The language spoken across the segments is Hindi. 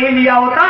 नहीं लिया होता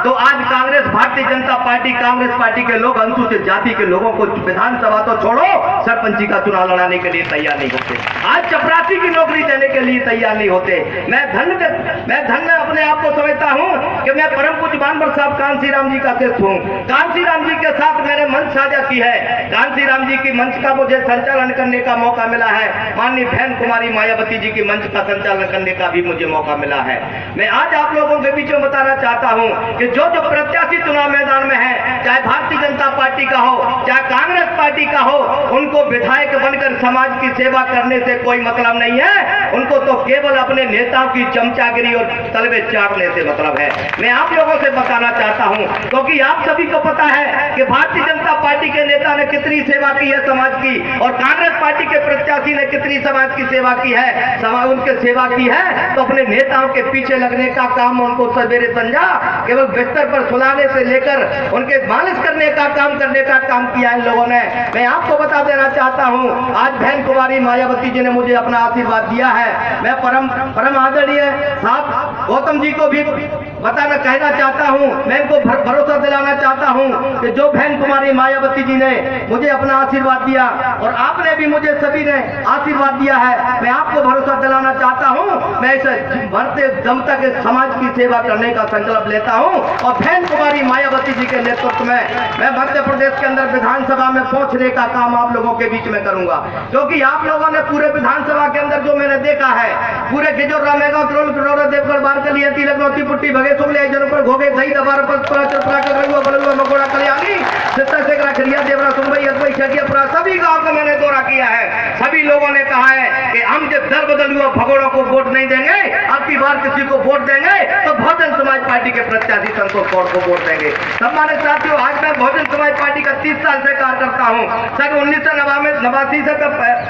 तो आज कांग्रेस, भारतीय जनता पार्टी, कांग्रेस पार्टी के लोग अनुसूचित जाति के लोगों को विधानसभा तो छोड़ो, सरपंची का चुनाव लड़ाने के लिए तैयार नहीं होते। आज चपरासी की नौकरी देने के लिए तैयार नहीं होते। मैं धन्य अपने आप को समझता हूं कि मैं परम पूज्य बानवर साहब कांसी राम जी का शिष्य हूं। कांसी राम जी के साथ मैंने मंच साझा की है। कांसी राम जी की मंच का मुझे संचालन करने का मौका मिला है। माननीय बहन कुमारी मायावती जी की मंच का संचालन करने का भी मुझे मौका मिला है। मैं आज आप लोगों के बीच में बताना चाहता हूं कि जो प्रत्याशी चुनाव मैदान में है, चाहे भारतीय जनता पार्टी का हो, चाहे कांग्रेस पार्टी का हो, उनको विधायक बनकर समाज की सेवा करने से कोई मतलब नहीं है। उनको तो केवल अपने नेताओं की चमचागिरी और तलबे चाटने से मतलब है। मैं आप लोगों से बताना चाहता हूं, क्योंकि आप सभी को पता है कि भारतीय जनता पार्टी के नेता ने कितनी सेवा की है समाज की, और कांग्रेस पार्टी के प्रत्याशी ने कितनी समाज की सेवा की है। समाज उनके सेवा की है तो अपने नेताओं के पीछे लगने का काम उनको सवेरे संजा केवल बिस्तर पर सुलाने से लेकर उनके मालिश करने का काम किया इन लोगों ने। मैं आपको बता देना चाहता हूं, आज बहन कुमारी मायावती जी ने मुझे अपना आशीर्वाद दिया है। मैं परम आदरणीय साहब गौतम जी को भी कहना चाहता हूं, मैं इनको भरोसा दिलाना चाहता हूं कि जो बहन कुमारी मायावती जी ने मुझे अपना आशीर्वाद दिया और आपने भी मुझे सभी ने आशीर्वाद दिया है, मैं आपको भरोसा दिलाना चाहता हूं। मैं इसे बढ़ते दम तक समाज की सेवा करने का संकल्प लेता हूं और बहन कुमारी मायावती जी के नेतृत्व में मैं मध्य प्रदेश के अंदर विधानसभा में पहुंचने का काम आप लोगों के बीच में करूंगा। क्योंकि आप लोगों ने पूरे विधानसभा के अंदर जो मैंने देखा है, पूरे गिजोर रामेगांव त्रोल देवगढ़ बारकली तिलक नौती पुट्टी भगे सुगले जन पर घोगे दही दबार पर चरपरा कर रहुआ बलुआ मकोड़ा कल्याणी सित्ता से खरिया देवरा सुनबई अदबई छटियापुरा सभी गांव का मैंने दौरा किया है। सभी लोगों ने कहा है कि हम जब दर बदल हुआ भगोड़ों को वोट नहीं देंगे, अब की बार किसी को वोट देंगे तो बहुजन समाज पार्टी के प्रत्याशी संतोष कौर को वोट देंगे। सम्मानित साथियों, आज मैं बहुजन समाज पार्टी का 30 साल से कार्य करता हूं। सन 1989 से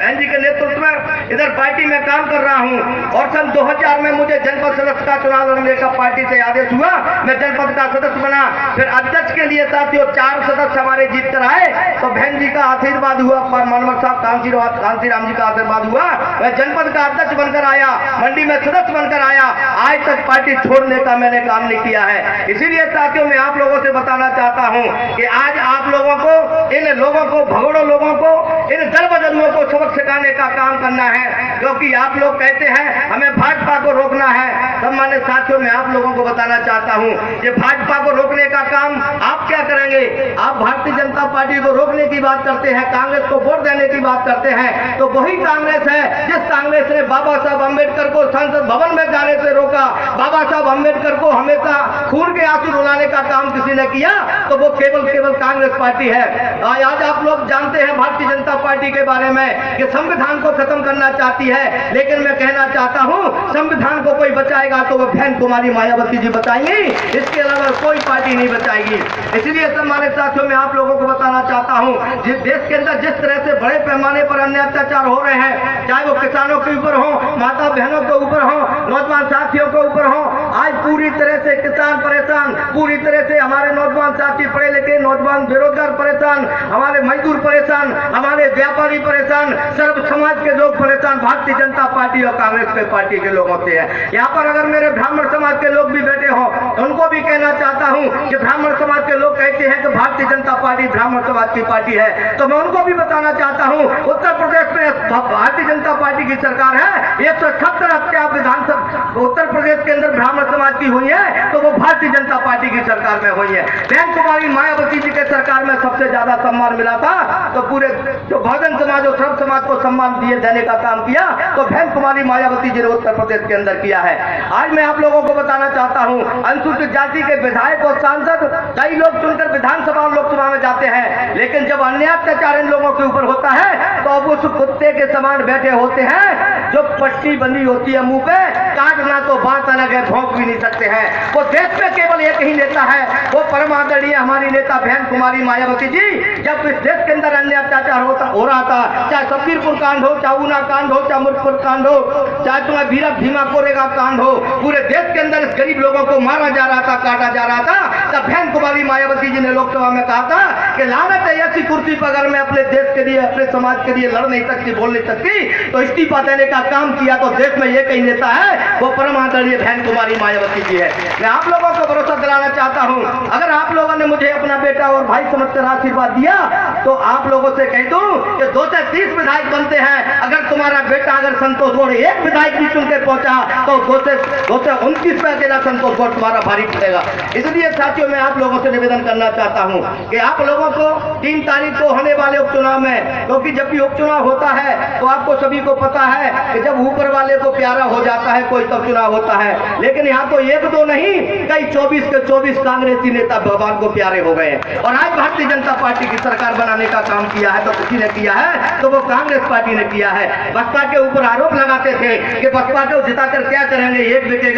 एनजी के नेतृत्व में इधर पार्टी में काम कर रहा हूं और सन 2000 में मुझे जनपद सदस्य का चुनाव लड़ने का पार्टी से आदेश हुआ। मैं जनपद का सदस्य बना। फिर अध्यक्ष के लिए साथियों 4 सदस्य हमारे जीत कर आए तो बहन जी का आशीर्वाद हुआ, मानवर साहब कांसी राम जी का आशीर्वाद हुआ। मैं जनपद का अध्यक्ष बनकर आया, मंडी में सदस्य बनकर आया। आज तक पार्टी छोड़ने का मैंने काम नहीं किया है। इसीलिए साथियों मैं आप लोगों से बताना चाहता हूं कि आज आप लोगों को, इन लोगों को, भगोड़ों लोगों को, इन दल बदलुओं को सबक सिखाने का काम करना है। क्योंकि आप लोग कहते हैं हमें भाजपा को रोकना है। सम्मानित साथियों मैं आप लोगों को बताना चाहता हूं कि भाजपा को रोकने का काम आप क्या करेंगे? आप भारतीय जनता पार्टी को रोकने की बात करते हैं, कांग्रेस को वोट देने की बात करते हैं, तो वही कांग्रेस है जिस कांग्रेस ने बाबा साहब अम्बेडकर को संसद भवन में जाने से रोका। बाबा साहब अम्बेडकर को हमेशा खून के आंसू रुलाने का काम किसी ने किया तो वो केवल कांग्रेस पार्टी है। आज आप लोग जानते हैं भारतीय जनता पार्टी के बारे में कि संविधान को खत्म करना चाहती है, लेकिन मैं कहना चाहता हूं संविधान को कोई बचाएगा तो वो बहन कुमारी मायावती जी बचाएंगी, इसके अलावा कोई पार्टी नहीं बचाएगी। इसलिए सम्मानित साथियों मैं आप लोगों को बताना चाहता हूं, जिस देश के अंदर जिस तरह से बड़े पैमाने पर अन्य अत्याचार हो रहे हैं, चाहे वो किसानों के ऊपर हो, माता बहनों के ऊपर हो, नौजवान साथियों के ऊपर हो, आज पूरी तरह से किसान परेशान, पूरी तरह से हमारे नौजवान साथी पढ़े लिखे नौजवान बेरोजगार परेशान, हमारे मजदूर परेशान, हमारे व्यापारी परेशान, सर्व समाज के लोग परेशान भारतीय जनता पार्टी और कांग्रेस के पार्टी के लोगों से है। यहाँ पर अगर मेरे ब्राह्मण समाज के लोग भी बैठे हो तो उनको भी कहना चाहता हूँ कि ब्राह्मण समाज के लोग कहते हैं कि भारतीय जनता पार्टी ब्राह्मण समाज की पार्टी है, तो मैं उनको भी बताना चाहता हूँ उत्तर प्रदेश में भारतीय जनता पार्टी की सरकार है। 170 हत्या विधानसभा उत्तर प्रदेश के अंदर ब्राह्मण समाज की हुई है तो वो भारतीय जनता पार्टी की सरकार में हुई है। बहन कुमारी मायावती जी के सरकार में सबसे ज्यादा सम्मान मिला था तो पूरे जो बहुजन समाज और सर्व समाज को सम्मान दिए देने का काम किया तो बहन कुमारी मायावती जी ने उत्तर प्रदेश के अंदर किया है। आज मैं आप लोगों को बताना चाहता हूं अनुसूचित जाति के विधायक और सांसद कई लोग चुनकर विधानसभा और लोकसभा में जाते हैं, लेकिन जब अन्य अत्याचार इन लोगों के ऊपर होता है तो अब उस कुत्ते के समान बैठे होते हैं जो पट्टी बंधी होती है मुंह पे, काटना तो बात अलग है, भौंक भी नहीं सकते हैं। वो देश में केवल एक ही नेता है, वो परम आदरणीय हमारी नेता बहन कुमारी मायावती जी। जब इस देश के अंदर अन्य अत्याचार हो रहा था, चाहे शब्बीरपुर कांड हो, चाहे ऊना कांड हो, चाहे मुजफ्फरपुर कांड हो, चाहे तुम्हारा भीमा कोरेगांव कांड हो, पूरे देश के अंदर इस गरीब लोगों को मारा जा रहा था, काटा जा रहा था, तब बहन कुमारी मायावती जी ने लोकसभा में कहा था कि लानत है ऐसी कुर्सी पर अगर मैं अपने देश के लिए, अपने समाज के लिए लड़ नहीं सकती, बोल नहीं सकती, तो इस्तीफा देने का काम किया तो देश में ये कई नेता है वो परम आदरणीय बहन कुमारी मायावती जी है। मैं आप लोगों को भरोसा दिलाना चाहता हूं, अगर आप लोगों ने मुझे अपना बेटा और भाई समझकर आशीर्वाद दिया तो आप लोगों से कह दूं कि 2 से 30 विधायक बनते हैं, अगर तुम्हारा बेटा अगर संतोष गौड़ एक विधायक भी चुन के पहुंचा तो 2 से 29 पे अकेला संतोष गौड़ तुम्हारा भारी पड़ेगा। इसलिए साथियों मैं आप लोगों से निवेदन करना चाहता हूं कि आप लोगों को 3 तारीख को होने वाले उपचुनाव में, क्योंकि जब भी उपचुनाव होता है तो आपको सभी को पता है कि जब ऊपर वाले को प्यारा हो जाता है कोई तब चुनाव होता है, लेकिन यहाँ तो 1-2 नहीं, कई 24 के 24 कांग्रेसी नेता भगवान को प्यारे हो गए। और आज भारतीय जनता पार्टी की सरकार बनाने का काम किया है तो किसी ने किया है तो वो कांग्रेस पार्टी ने किया है। बसपा के ऊपर आरोप लगाते थे कि बसपा को जिताकर क्या करेंगे, एक बेटे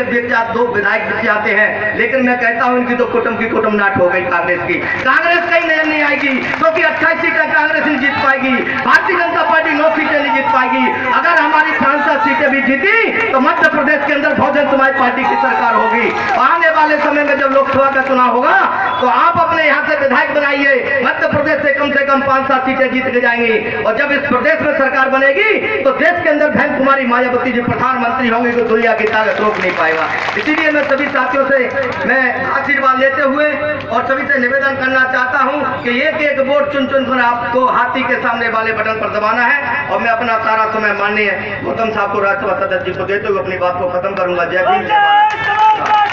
2 विधायक बचे आते हैं, लेकिन मैं कहता हूं इनकी तो कुटुंब की कुटुंबनाट हो गई कांग्रेस की। कांग्रेस कहीं नहीं आएगी क्योंकि 28 सीटें कांग्रेस नहीं जीत पाएगी, भारतीय जनता पार्टी 9 सीटें नहीं जीत पाएगी। अगर हमारी 5 सीटें भी जीती तो मध्य प्रदेश के अंदर बहुजन समाज पार्टी की सरकार होगी। आने वाले समय में जब लोकसभा का चुनाव होगा तो आप अपने यहाँ से विधायक बनाइए, मध्य प्रदेश से कम 5-7 सीटें जीत के जाएंगी। और जब इस प्रदेश में सरकार बनेगी तो देश के अंदर बहन कुमारी मायावती जी प्रधानमंत्री होंगे तो दुनिया की ताकत रोक नहीं पाएगा। इसीलिए मैं सभी साथियों से मैं आशीर्वाद लेते हुए और सभी से निवेदन करना चाहता हूं कि एक वोट चुन कर आपको हाथी के सामने वाले बटन पर दबाना है। और मैं अपना सारा समय माननीय गौतम साहब को, राज्यसभा सदस्य जी को देते हुए अपनी बात को खत्म करूंगा। जय भीम।